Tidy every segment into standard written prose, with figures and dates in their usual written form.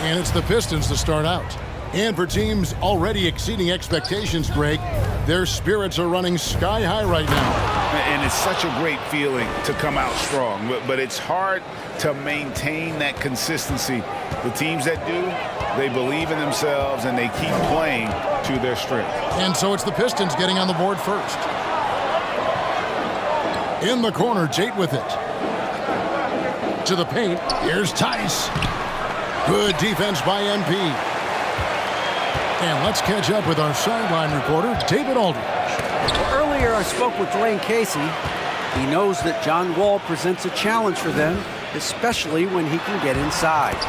And it's the Pistons to start out. And for teams already exceeding expectations, Greg, their spirits are running sky high right now. And it's such a great feeling to come out strong, but it's hard to maintain that consistency. The teams that do, they believe in themselves and they keep playing to their strength. And so it's the Pistons getting on the board first. In the corner, Tate with it. To the paint, here's Tice. Good defense by MP. And let's catch up with our sideline reporter, David Aldridge. Well, earlier I spoke with Dwayne Casey. He knows that John Wall presents a challenge for them, especially when he can get inside.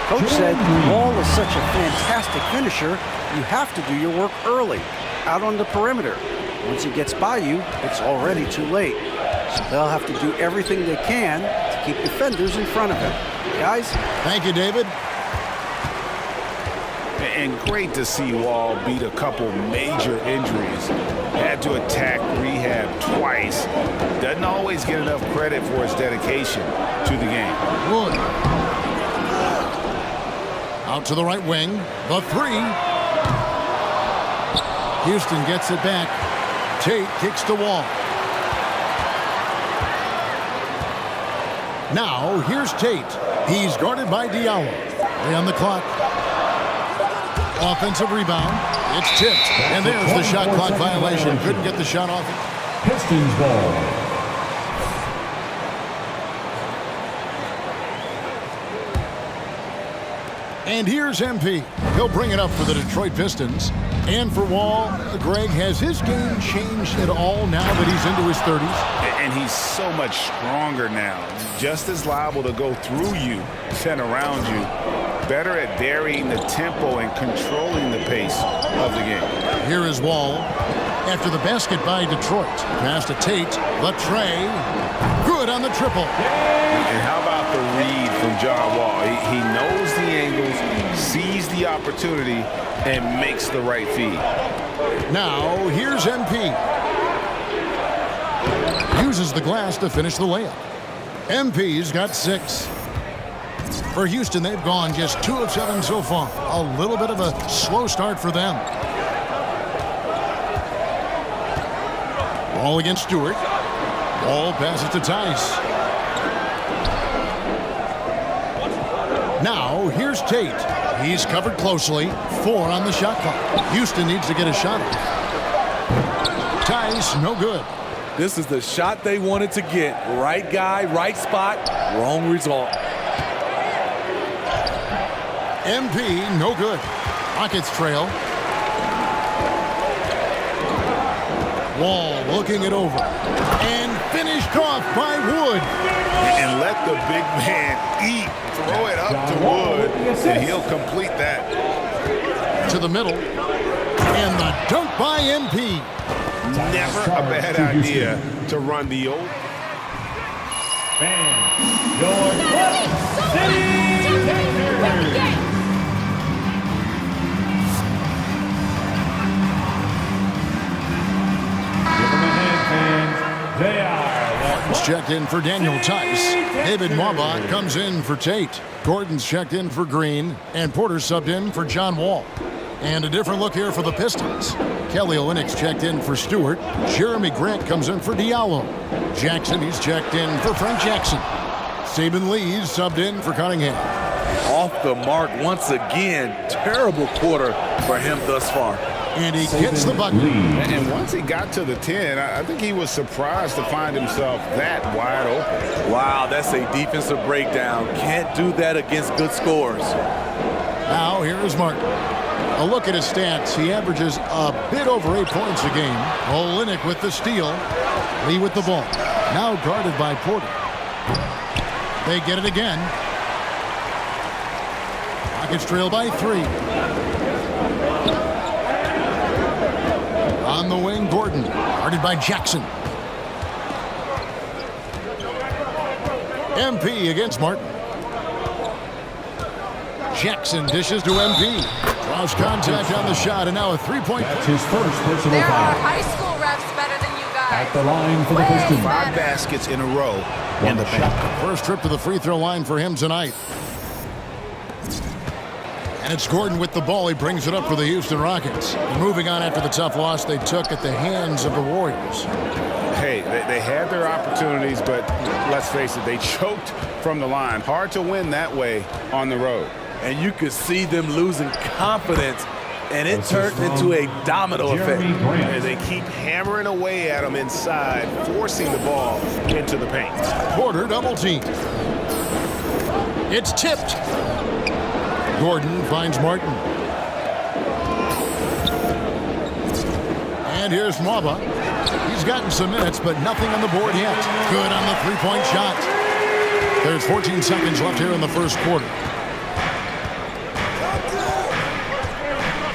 Coach said Wall is such a fantastic finisher, you have to do your work early, out on the perimeter. Once he gets by you, it's already too late. So they'll have to do everything they can to keep defenders in front of him. Guys? Thank you, David. And great to see Wall beat a couple major injuries. Had to attack rehab twice. Doesn't always get enough credit for his dedication to the game. Wood. Out to the right wing. The three. Houston gets it back. Tate kicks to Wall. Now, here's Tate. He's guarded by Diallo. They on the clock. Offensive rebound. It's tipped. And there's the shot clock violation. Couldn't get the shot off. Pistons ball. And here's MP. He'll bring it up for the Detroit Pistons. And for Wall, Greg, has his game changed at all now that he's into his 30s? And he's so much stronger now. Just as liable to go through you than around you. Better at varying the tempo and controlling the pace of the game. Here is Wall. After the basket by Detroit. Pass to Tate. The tray. Good on the triple. And how about the read from John Wall? He knows the angles, sees the opportunity, and makes the right feed. Now, here's MP. Uses the glass to finish the layup. MP's got 6. For Houston, they've gone just 2 of 7 so far. A little bit of a slow start for them. Ball against Stewart. Ball passes to Tice. Now, here's Tate. He's covered closely. 4 on the shot clock. Houston needs to get a shot off. Tice, no good. This is the shot they wanted to get. Right guy, right spot, wrong result. MP, no good. Rockets trail. Wall looking it over. And finished off by Wood. And let the big man eat. Throw it up to Wood, and he'll complete that. To the middle. And the dunk by MP. Never a bad idea to run the old. Your City They are. Martin's checked in for Daniel Tice. David Mauba comes in for Tate. Gordon's checked in for Green. And Porter subbed in for John Wall. And a different look here for the Pistons. Kelly Olynyk's checked in for Stewart. Jeremy Grant comes in for Diallo. Jackson, he's checked in for Frank Jackson. Saban Lee's subbed in for Cunningham. Off the mark once again. Terrible quarter for him thus far. And he gets the bucket. And once he got to the 10, I think he was surprised to find himself that wide open. Wow, that's a defensive breakdown. Can't do that against good scores. Now, here is Martin. A look at his stats. He averages a bit over 8 points a game. Olynyk with the steal. Lee with the ball. Now guarded by Porter. They get it again. Rockets trail by 3. On the wing, Gordon. Guarded by Jackson. MP against Martin. Jackson dishes to MP. Draws contact on the shot, and now a three-point. That's his first personal There are foul. high school refs better than you guys. At the line for the Pistons. 5 baskets in a row in the paint. First trip to the free throw line for him tonight. And it's Gordon with the ball. He brings it up for the Houston Rockets. Moving on after the tough loss they took at the hands of the Warriors. Hey, they had their opportunities, but let's face it, they choked from the line. Hard to win that way on the road. And you could see them losing confidence, and it turned into a domino effect. And they keep hammering away at them inside, forcing the ball into the paint. Porter double team. It's tipped. Gordon finds Martin. And here's Mwaba. He's gotten some minutes, but nothing on the board yet. Good on the three-point shot. There's 14 seconds left here in the first quarter.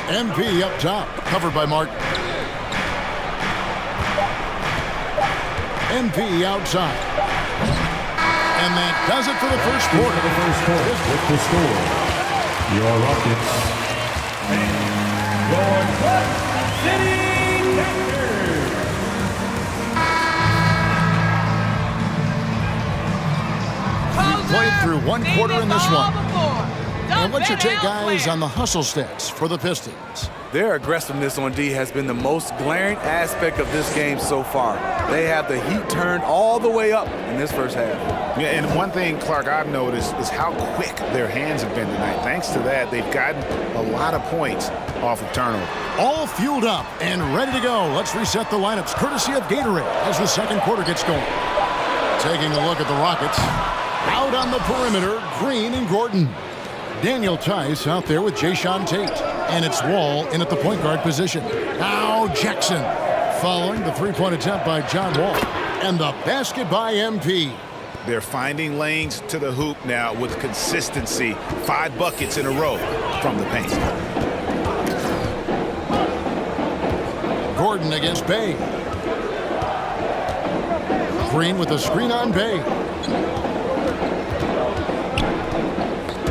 MP up top, covered by Martin. MP outside. And that does it for the first quarter. The first quarter with the score. Your Rockets. Your City We've played through one quarter in this one. Don't And what's your bet take, guys, elsewhere. on the hustle stats for the Pistons? Their aggressiveness on D has been the most glaring aspect of this game so far. They have the heat turned all the way up in this first half. Yeah, and one thing, Clark, I've noticed is how quick their hands have been tonight. Thanks to that, they've gotten a lot of points off of turnover. All fueled up and ready to go. Let's reset the lineups, courtesy of Gatorade, as the second quarter gets going. Taking a look at the Rockets. Out on the perimeter, Green and Gordon. Daniel Tice out there with Jayshawn Tate. And it's Wall in at the point guard position. Now Jackson following the three-point attempt by John Wall. And the basket by MP. They're finding lanes to the hoop now with consistency. 5 buckets in a row from the paint. Gordon against Bay. Green with a screen on Bay.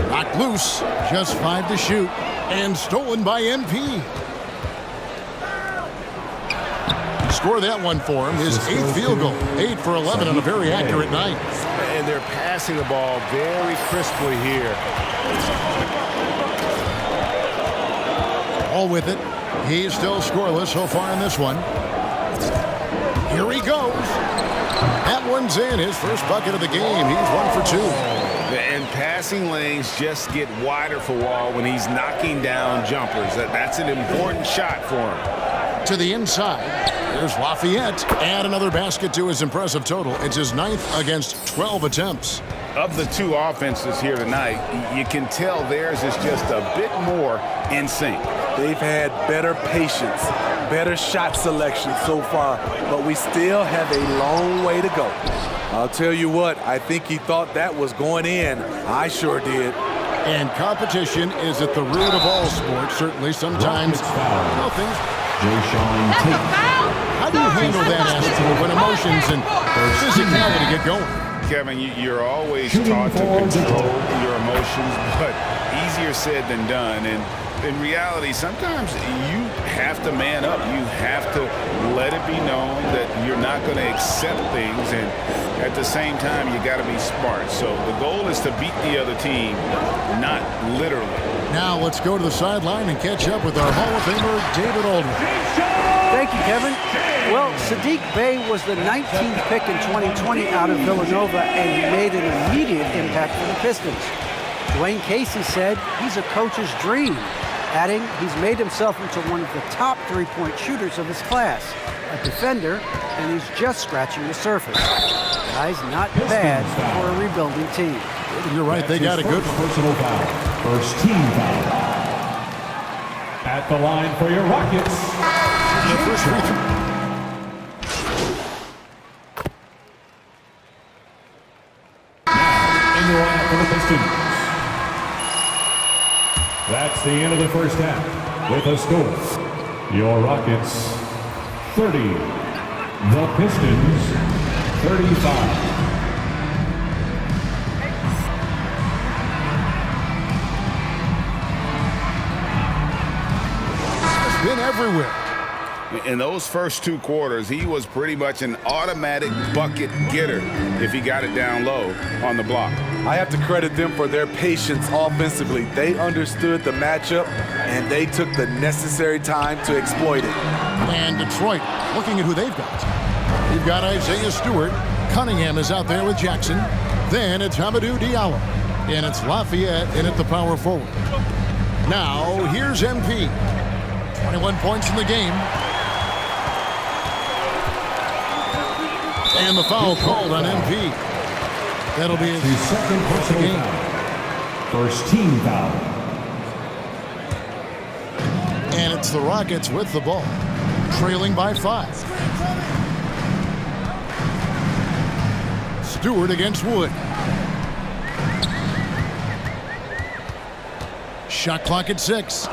Knocked loose, just 5 to shoot, and stolen by MP. Score that one for him, his 8th field goal. 8 for 11 on a very accurate night. And they're passing the ball very crisply here. All with it. He's still scoreless so far in this one. Here he goes. That one's in, his first bucket of the game. He's 1 for 2. And passing lanes just get wider for Wall when he's knocking down jumpers. That's an important shot for him. To the inside. There's Lafayette. Add another basket to his impressive total. It's his 9th against 12 attempts. Of the 2 offenses here tonight, you can tell theirs is just a bit more in sync. They've had better patience, better shot selection so far, but we still have a long way to go. I'll tell you what, I think he thought that was going in. I sure did. And competition is at the root of all sports. Certainly sometimes, things. Jayshawn That's a Tate. foul. How do you handle that aspect when emotions and physicality get going? Kevin, you're always Shooting taught to for control Detroit. your emotions, but easier said than done. And in reality, sometimes you have to man up. You have to let it be known that you're not going to accept things. And at the same time, you got to be smart. So the goal is to beat the other team, not literally. Now let's go to the sideline and catch up with our Hall of Famer, David Aldridge. Thank you, Kevin. Well, Sadiq Bey was the 19th pick in 2020 out of Villanova, and he made an immediate impact for the Pistons. Dwayne Casey said he's a coach's dream, adding he's made himself into one of the top three-point shooters of his class, a defender, and he's just scratching the surface. Guy's not bad for a rebuilding team. You're right, they got a good one. Personal foul. First team foul. At the line for your Rockets. The first free throw. In the lineup for the Pistons. That's the end of the first half. With a score, your Rockets 30, the Pistons 35. everywhere. In those first 2 quarters, he was pretty much an automatic bucket getter if he got it down low on the block. I have to credit them for their patience offensively. They understood the matchup, and they took the necessary time to exploit it. And Detroit, looking at who they've got. You've got Isaiah Stewart. Cunningham is out there with Jackson. Then it's Hamidou Diallo. And it's Lafayette in at the power forward. Now, here's MP. 21 points in the game. And the foul called on MP. That'll be his second personal game. First team foul. And it's the Rockets with the ball, trailing by 5. Stewart against Wood. Shot clock at 6.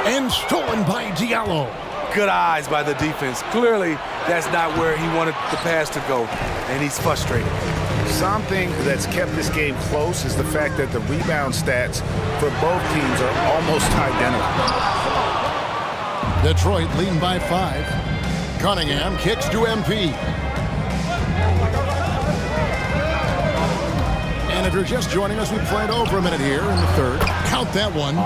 And stolen by Diallo. Good eyes by the defense. Clearly, that's not where he wanted the pass to go, and he's frustrated. Something that's kept this game close is the fact that the rebound stats for both teams are almost identical. Detroit leading by 5. Cunningham kicks to MP. And if you're just joining us, we played over a minute here in the third. Count that one.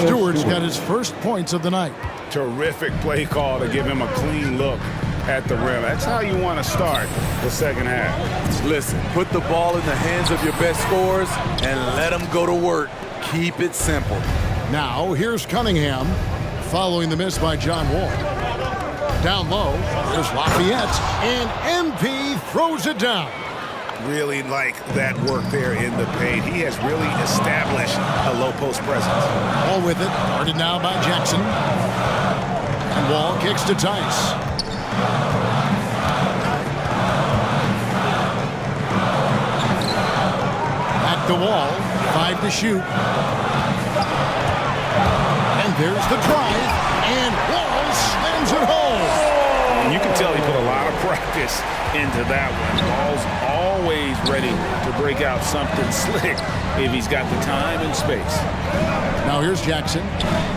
Stewart's got his first points of the night. Terrific play call to give him a clean look at the rim. That's how you want to start the second half. Listen, put the ball in the hands of your best scorers and let them go to work. Keep it simple. Now, here's Cunningham following the miss by John Wall. Down low, there's Lafayette, and MP throws it down. Really like that work there in the paint. He has really established a low post presence. Ball with it, guarded now by Jackson. And Wall kicks to Tice. Back to Wall, 5 to shoot. And there's the drive, and Wall slams it home. And you can tell he put a lot of practice into that one. Wall's always ready to break out something slick if he's got the time and space. Now here's Jackson.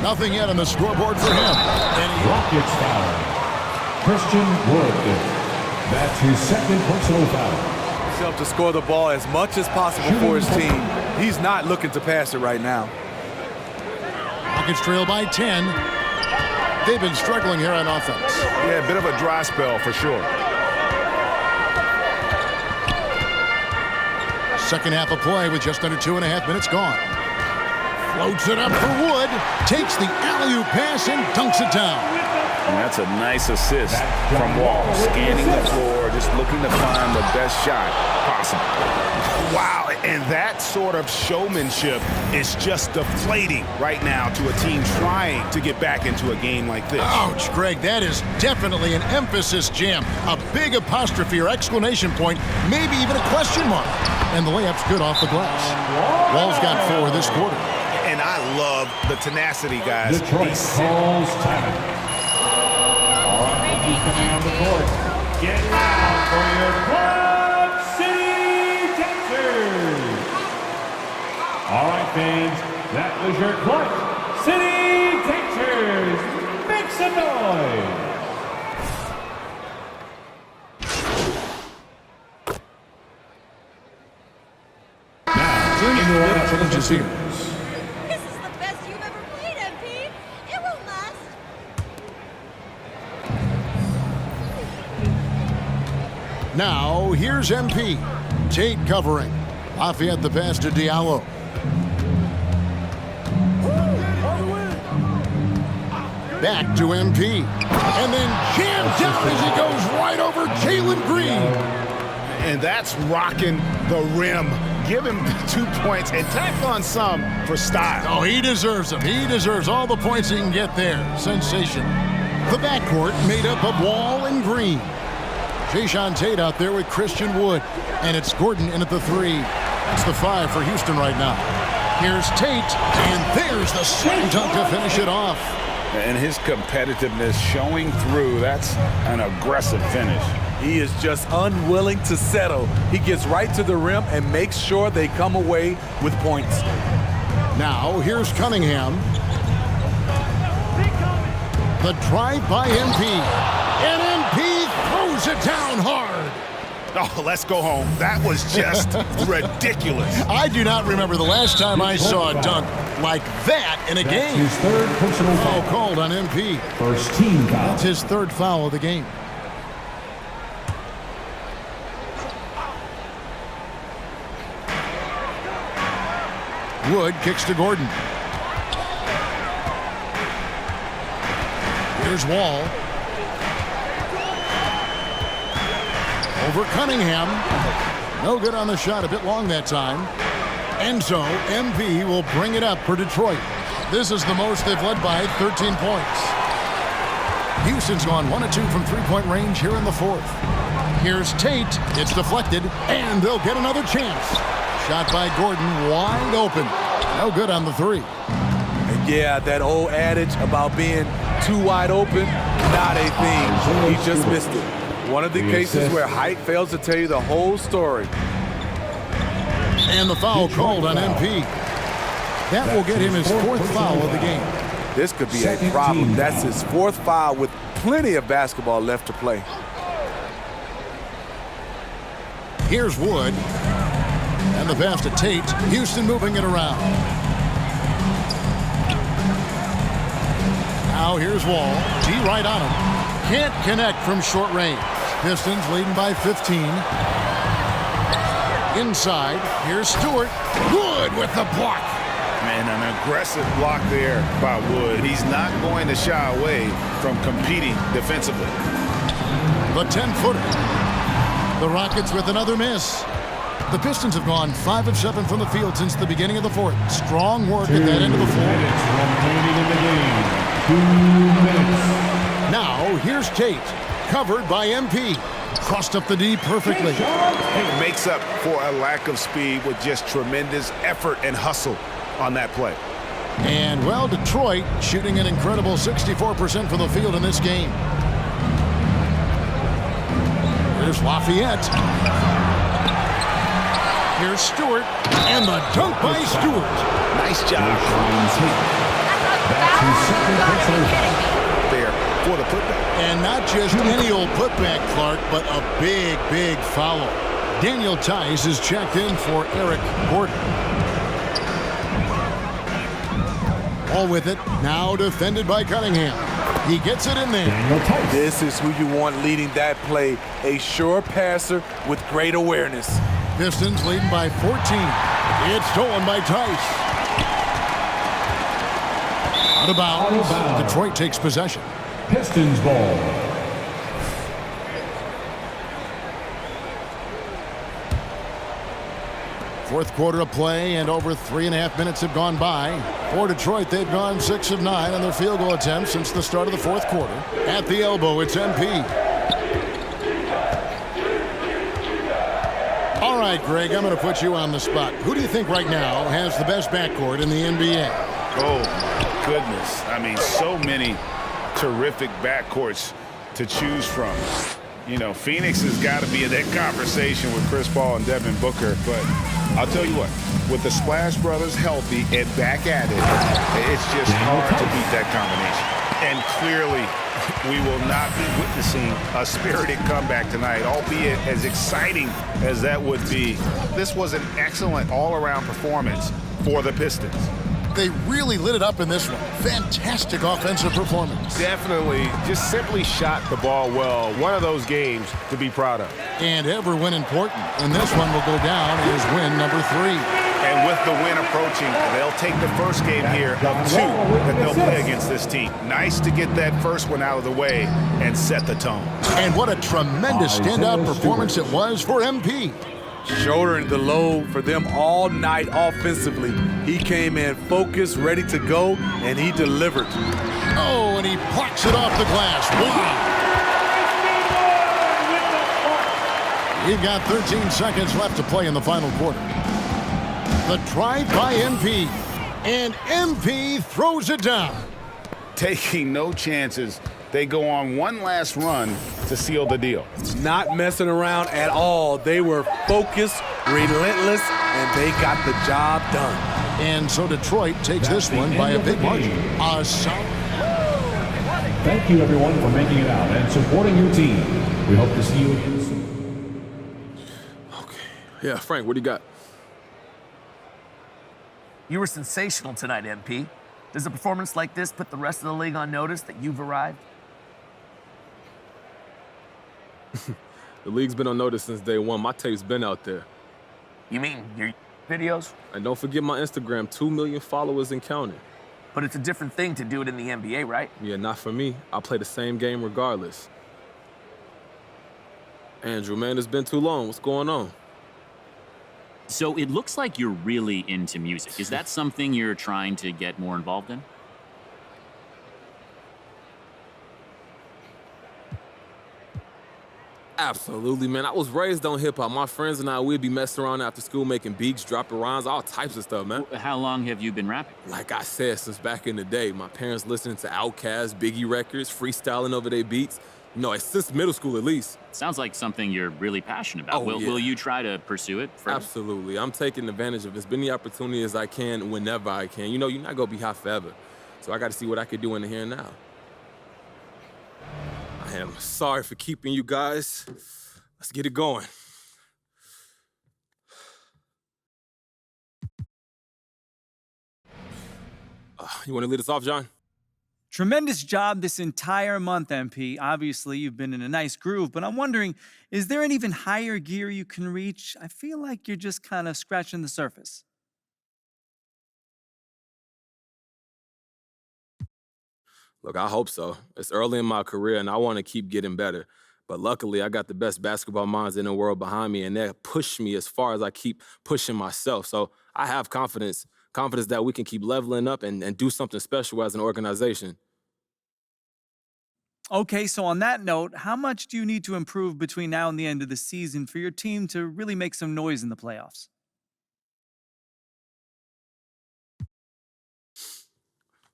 Nothing yet on the scoreboard for him. And Rockets foul. Christian Wood. That's his second personal foul. Himself to score the ball as much as possible for his team. He's not looking to pass it right now. Rockets trail by 10. They've been struggling here on offense. Yeah, a bit of a dry spell for sure. Second half of play with just under 2.5 minutes gone. Floats it up for Wood. Takes the alley-oop pass and dunks it down. And that's a nice assist from Wall. Scanning the floor, just looking to find the best shot possible. Wow, and that sort of showmanship is just deflating right now to a team trying to get back into a game like this. Ouch, Greg, that is definitely an emphasis jam. A big apostrophe or exclamation point, maybe even a question mark. And the layup's good off the glass. Wall's got 4 this quarter. And I love the tenacity, guys. Detroit calls time. All right, you come on the court. Get down for your Club City Dancers. All right, fans, that was your Club City Dancers. Make some noise. In your Appalachian Series. This is the best you've ever played, MP. It won't last. Now, here's MP. Tate covering. Lafayette the pass to Diallo. Back to MP. And then jammed down as he goes right over Jalen Green. And that's rocking the rim. Give him 2 points and tack on some for style. Oh, he deserves them. He deserves all the points he can get there. Sensation. The backcourt made up of Wall and Green. Jayshawn Tate out there with Christian Wood. And it's Gordon in at the 3. That's the 5 for Houston right now. Here's Tate, and there's the slam dunk to finish it off. And his competitiveness showing through. That's an aggressive finish. He is just unwilling to settle. He gets right to the rim and makes sure they come away with points. Now, here's Cunningham. The drive by MP. And MP throws it down hard. Oh, let's go home. That was just ridiculous. I do not remember the last time I saw a dunk like that in a game. His third personal Foul foul. called on MP. First team foul. That's his third foul of the game. Wood kicks to Gordon. Here's Wall. Over Cunningham. No good on the shot. A bit long that time. And so MP will bring it up for Detroit. This is the most they've led by, 13 points. Houston's gone 1 of 2 from three-point range here in the fourth. Here's Tate. It's deflected, and they'll get another chance. Shot by Gordon, wide open. No good on the three. And yeah, that old adage about being too wide open, not a thing. He just missed it. One of the cases where height fails to tell you the whole story. And the foul called on MP. That will get him his fourth foul of the game. This could be a problem. That's his fourth foul with plenty of basketball left to play. Here's Wood. And the pass to Tate. Houston moving it around. Now here's Wall. T right on him. Can't connect from short range. Pistons leading by 15. Inside. Here's Stewart. Wood with the block. Man, an aggressive block there by Wood. He's not going to shy away from competing defensively. The 10-footer. The Rockets with another miss. The Pistons have gone 5 of 7 from the field since the beginning of the fourth. Strong work at that end of the floor. Now, here's Tate. Covered by MP. Crossed up the D perfectly. He makes up for a lack of speed with just tremendous effort and hustle on that play. And, well, Detroit shooting an incredible 64% from the field in this game. Here's Lafayette. Here's Stewart. And the dunk by Stewart. Nice job. There for the putback. And not just any old putback, Clark, but a big, big follow. Daniel Tice is checked in for Eric Gordon. All with it, now defended by Cunningham. He gets it in there. This is who you want leading that play. A sure passer with great awareness. Pistons leading by 14. It's stolen by Tice. Out of bounds. Detroit takes possession. Pistons ball. Fourth quarter of play, and over 3.5 minutes have gone by. For Detroit, they've gone 6 of 9 on their field goal attempts since the start of the fourth quarter. At the elbow, it's MP. All right, Greg, I'm going to put you on the spot. Who do you think right now has the best backcourt in the NBA? Oh, my goodness. I mean, so many terrific backcourts to choose from. You know, Phoenix has got to be in that conversation with Chris Paul and Devin Booker. But I'll tell you what, with the Splash Brothers healthy and back at it, it's just hard to beat that combination. And clearly, we will not be witnessing a spirited comeback tonight, albeit as exciting as that would be. This was an excellent all-around performance for the Pistons. They really lit it up in this one. Fantastic offensive performance. Definitely just simply shot the ball well. One of those games to be proud of. And every win important. And this one will go down as win number 3. And with the win approaching, they'll take the first game here of 2 that they'll play against this team. Nice to get that first one out of the way and set the tone. And what a tremendous standout performance it was for MP. Shouldering the load for them all night offensively. He came in focused, ready to go, and he delivered. Oh, and he blocks it off the glass. Wow. We've got 13 seconds left to play in the final quarter. The drive by MP. And MP throws it down. Taking no chances. They go on one last run to seal the deal. Not messing around at all. They were focused, relentless, and they got the job done. And so Detroit takes this one by a big margin. Thank you, everyone, for making it out and supporting your team. We hope to see you again soon. Okay. Yeah, Frank, what do you got? You were sensational tonight, MP. Does a performance like this put the rest of the league on notice that you've arrived? The league's been on notice since day one. My tape's been out there. You mean your videos? And don't forget my Instagram, 2 million followers and counting. But it's a different thing to do it in the NBA, right? Yeah, not for me. I play the same game regardless. Andrew, man, it's been too long. What's going on? So it looks like you're really into music. Is that something you're trying to get more involved in? Absolutely, man. I was raised on hip-hop. My friends and I, we'd be messing around after school making beats, dropping rhymes, all types of stuff, man. How long have you been rapping? Like I said, since back in the day, my parents listening to Outkast, Biggie records, freestyling over their beats. You know, since middle school at least. Sounds like something you're really passionate about. Oh, yeah. Will you try to pursue it further? Absolutely. I'm taking advantage of as many opportunities as I can whenever I can. You know, you're not going to be hot forever. So I got to see what I can do in the here and now. I am sorry for keeping you guys. Let's get it going. You want to lead us off, John? Tremendous job this entire month, MP. Obviously, you've been in a nice groove, but I'm wondering, is there an even higher gear you can reach? I feel like you're just kind of scratching the surface. Look, I hope so. It's early in my career, and I want to keep getting better. But luckily, I got the best basketball minds in the world behind me, and they push me as far as I keep pushing myself. So I have confidence that we can keep leveling up and do something special as an organization. Okay, so on that note, how much do you need to improve between now and the end of the season for your team to really make some noise in the playoffs?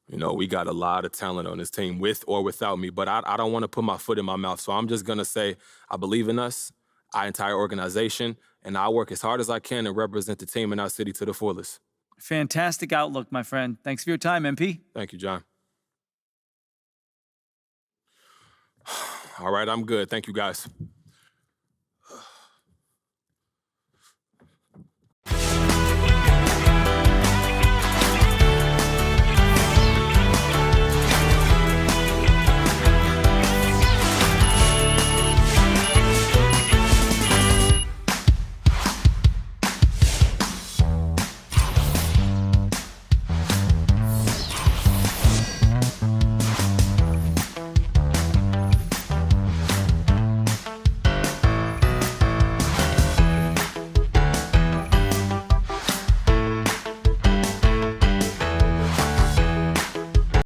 You know, we got a lot of talent on this team with or without me, but I don't want to put my foot in my mouth. So I'm just going to say I believe in us, our entire organization, and I work as hard as I can to represent the team in our city to the fullest. Fantastic outlook, my friend. Thanks for your time, MP. Thank you, John. All right, I'm good. Thank you, guys.